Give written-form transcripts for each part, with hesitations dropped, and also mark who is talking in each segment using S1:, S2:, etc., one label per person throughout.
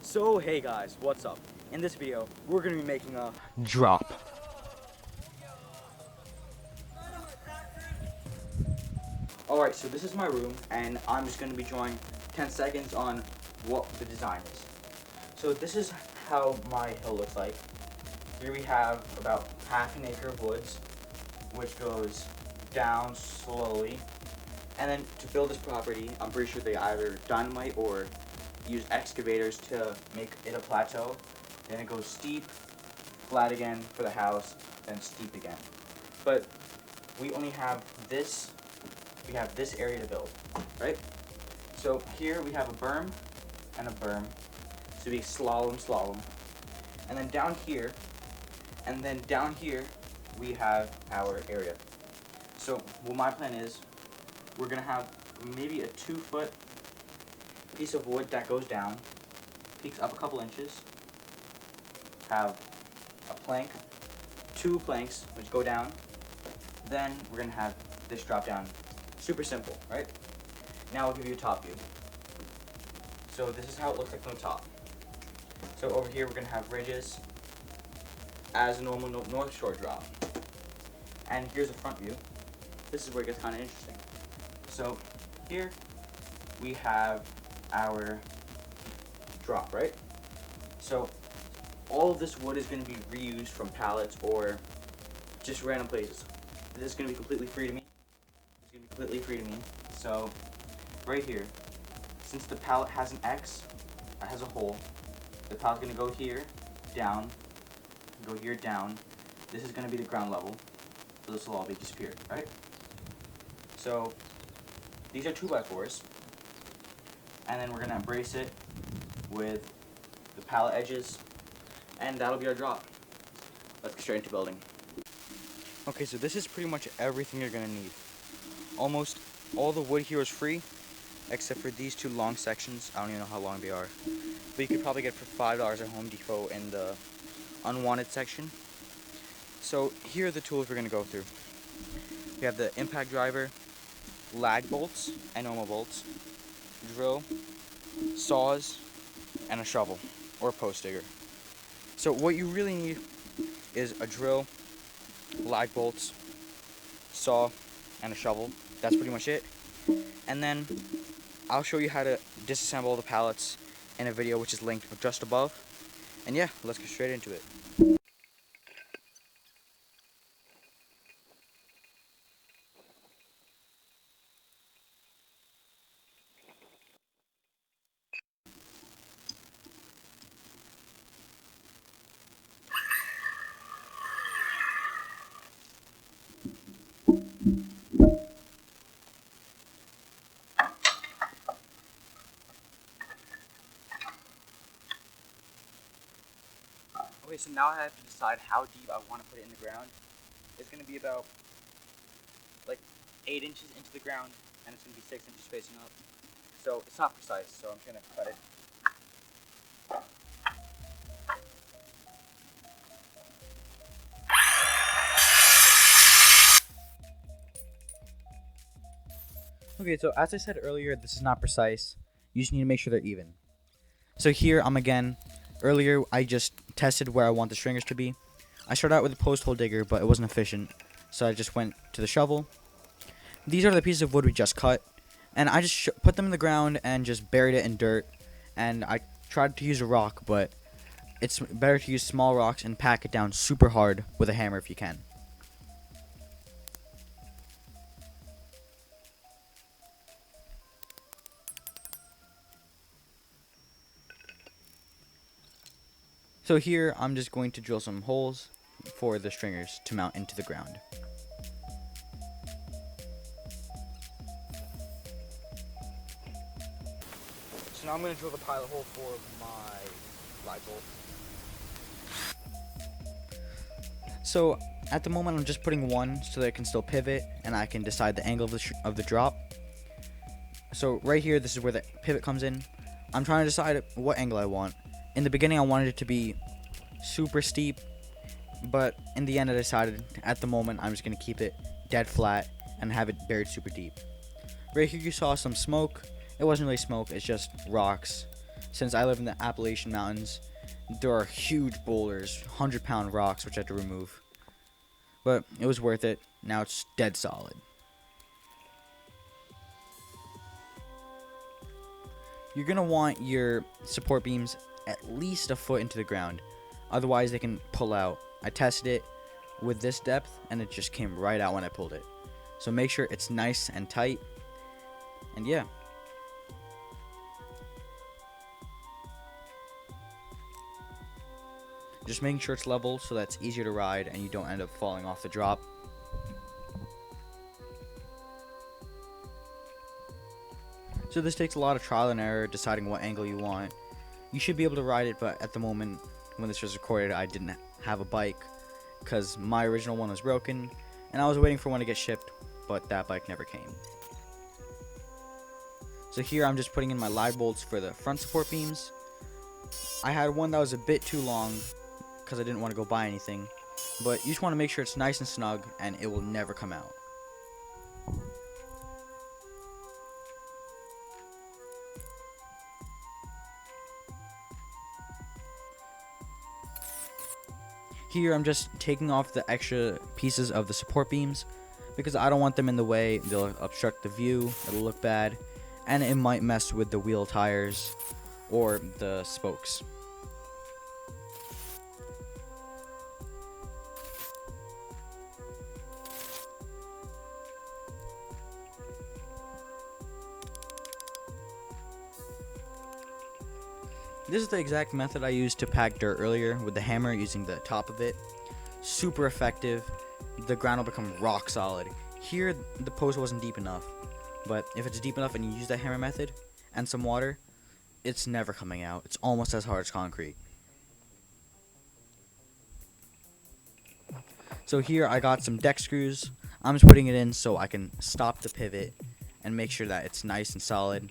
S1: So hey guys, what's up? In this video, we're gonna be making a drop. Alright, so this is my room, and I'm just gonna be drawing 10 seconds on what the design is. So this is how my hill looks like. Here we have about half an acre of woods, which goes down slowly. And then to build this property, I'm pretty sure they either dynamite or use excavators to make it a plateau. Then it goes steep, flat again for the house, then steep again. But we only have this, we have this area to build, right? So here we have a berm and a berm. So we slalom. And then down here, we have our area. So what my plan is, we're gonna have maybe a 2-foot piece of wood that goes down, peeks up a couple inches, have a plank, 2 planks which go down, then we're gonna have this drop down. Super simple, right? Now I'll give you a top view. So this is how it looks like from the top. So over here we're gonna have ridges as a normal North Shore drop. And here's a front view. This is where it gets kind of interesting. So here we have our drop, right? So all of this wood is going to be reused from pallets or just random places. This is going to be completely free to me. So right here, since the pallet has an X, it has a hole, the pallet's going to go here, down, go here, down. This is going to be the ground level, so this will all be disappeared, right? So these are 2x4s, and then we're going to brace it with the pallet edges, and that'll be our drop. Let's get straight into building. Okay, so this is pretty much everything you're going to need. Almost all the wood here is free, except for these 2 long sections. I don't even know how long they are, but you could probably get for $5 at Home Depot in the unwanted section. So here are the tools we're going to go through. We have the impact driver, lag bolts and normal bolts, drill, saws, and a shovel or a post digger. So what you really need is a drill, lag bolts, saw, and a shovel. That's pretty much it. And then I'll show you how to disassemble the pallets in a video which is linked just above. And yeah, let's get straight into it. Okay, so now I have to decide how deep I want to put it in the ground. It's going to be about like 8 inches into the ground, and it's going to be 6 inches spacing up. So it's not precise, so I'm going to cut it. Okay, so as I said earlier, this is not precise. You just need to make sure they're even. So here I'm again. Earlier, I just tested where I want the stringers to be. I started out with a post hole digger, but it wasn't efficient, so I just went to the shovel. These are the pieces of wood we just cut, and I just put them in the ground and just buried it in dirt. And I tried to use a rock, but it's better to use small rocks and pack it down super hard with a hammer if you can. So here, I'm just going to drill some holes for the stringers to mount into the ground. So now I'm going to drill the pilot hole for my light bulb. So at the moment, I'm just putting one so that it can still pivot and I can decide the angle of the drop. So right here, this is where the pivot comes in. I'm trying to decide what angle I want. In the beginning, I wanted it to be super steep, but in the end, I decided at the moment I'm just going to keep it dead flat and have it buried super deep. Right here, you saw some smoke. It wasn't really smoke, it's just rocks
S2: since I live in the Appalachian Mountains, there are huge boulders, 100-pound rocks, which I had to remove. But it was worth it. Now it's dead solid. You're going to want your support beams at least a foot into the ground. Otherwise, they can pull out. I tested it with this depth, and it just came right out when I pulled it. So make sure it's nice and tight. And yeah. Just making sure it's level so that's easier to ride and you don't end up falling off the drop. So this takes a lot of trial and error, deciding what angle you want. You should be able to ride it, but at the moment when this was recorded, I didn't have a bike because my original one was broken and I was waiting for one to get shipped, but that bike never came. So here I'm just putting in my live bolts for the front support beams. I had one that was a bit too long because I didn't want to go buy anything, but you just want to make sure it's nice and snug and it will never come out. Here I'm just taking off the extra pieces of the support beams because I don't want them in the way. They'll obstruct the view, it'll look bad, and it might mess with the wheel tires or the spokes. This is the exact method I used to pack dirt earlier with the hammer, using the top of it. Super effective. The ground will become rock solid. Here the post wasn't deep enough, but if it's deep enough and you use that hammer method and some water, it's never coming out. It's almost as hard as concrete. So here I got some deck screws. I'm just putting it in so I can stop the pivot and make sure that it's nice and solid.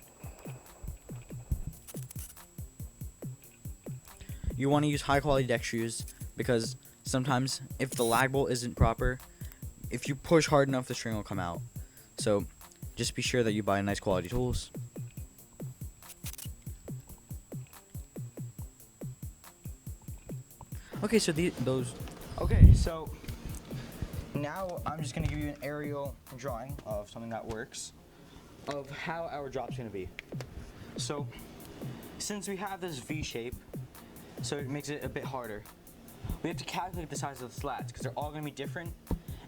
S2: You want to use high quality deck screws because sometimes if the lag bolt isn't proper, if you push hard enough, the string will come out. So just be sure that you buy nice quality tools. Okay, so so now I'm just gonna give you an aerial drawing of something that works, of how our drop's gonna be. So since we have this V shape, so it makes it a bit harder, we have to calculate the size of the slats because they're all going to be different,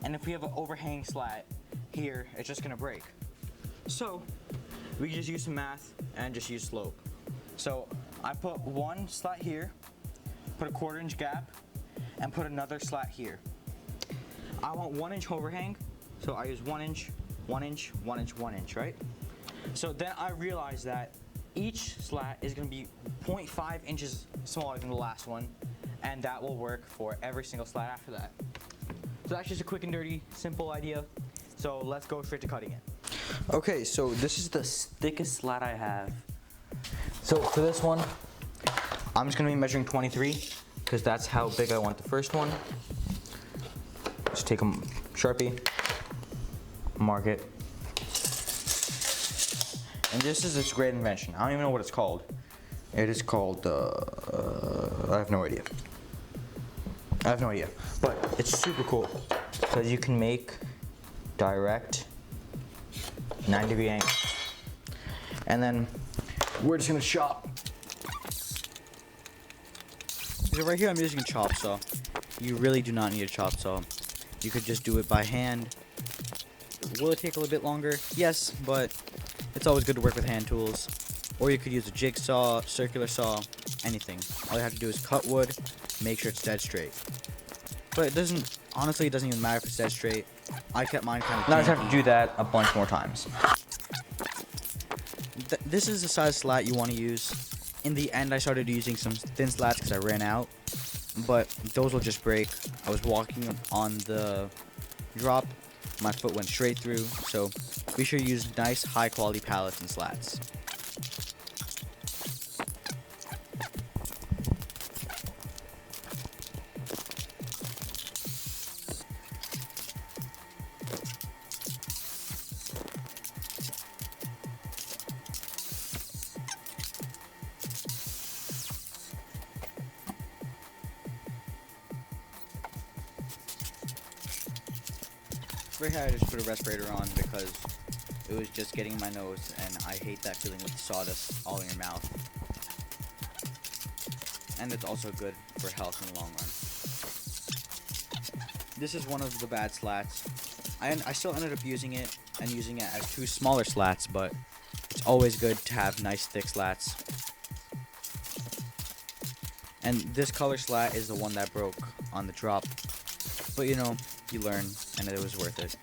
S2: and if we have an overhanging slat here, it's just going to break. So we just use some math and just use slope. So I put one slat here, put a 1/4 inch gap, and put another slat here. I want 1 inch overhang, so I use 1 inch, 1 inch, 1 inch, 1 inch, right? So then I realized that each slat is going to be 0.5 inches smaller than the last one, and that will work for every single slat after that. So that's just a quick and dirty, simple idea. So let's go straight to cutting it. Okay, so this is the thickest slat I have. So for this one, I'm just going to be measuring 23 because that's how big I want the first one. Just take a Sharpie, mark it. And this is its great invention. I don't even know what it's called. It is called, I have no idea. But it's super cool because you can make direct 9-degree angles. And then we're just gonna chop. So right here I'm using a chop saw. You really do not need a chop saw. You could just do it by hand. Will it take a little bit longer? Yes, but it's always good to work with hand tools. Or you could use a jigsaw, circular saw, anything. All you have to do is cut wood, make sure it's dead straight. But it doesn't, honestly, it doesn't even matter if it's dead straight. I kept mine kind of janky. Now I just have to do that a bunch more times. This is the size slat you want to use. In the end, I started using some thin slats because I ran out. But those will just break. I was walking on the drop. My foot went straight through, so be sure to use nice, high-quality pallets and slats. Right here I just put a respirator on because it was just getting in my nose, and I hate that feeling with sawdust all in your mouth. And it's also good for health in the long run. This is one of the bad slats. I still ended up using it and using it as 2 smaller slats, but it's always good to have nice thick slats. And this color slat is the one that broke on the drop. But you know, you learn, and it was worth it.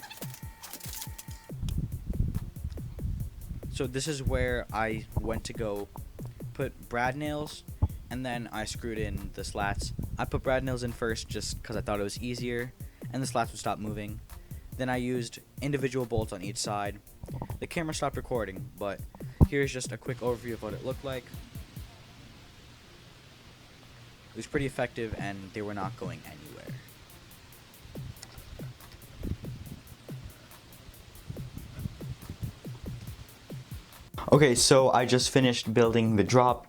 S2: So this is where I went to go put brad nails, and then I screwed in the slats. I put brad nails in first just because I thought it was easier, and the slats would stop moving. Then I used individual bolts on each side. The camera stopped recording, but here's just a quick overview of what it looked like. It was pretty effective, and they were not going anywhere. Okay, so I just finished building the drop.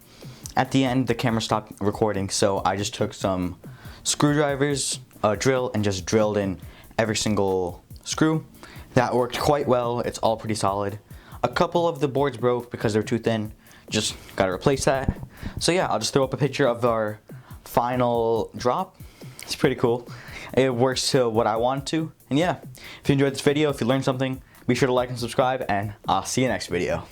S2: At the end, the camera stopped recording, so I just took some screwdrivers, a drill, and just drilled in every single screw. That worked quite well. It's all pretty solid. A couple of the boards broke because they're too thin. Just gotta replace that. So yeah, I'll just throw up a picture of our final drop. It's pretty cool. It works to what I want to. And yeah, if you enjoyed this video, if you learned something, be sure to like and subscribe, and I'll see you next video.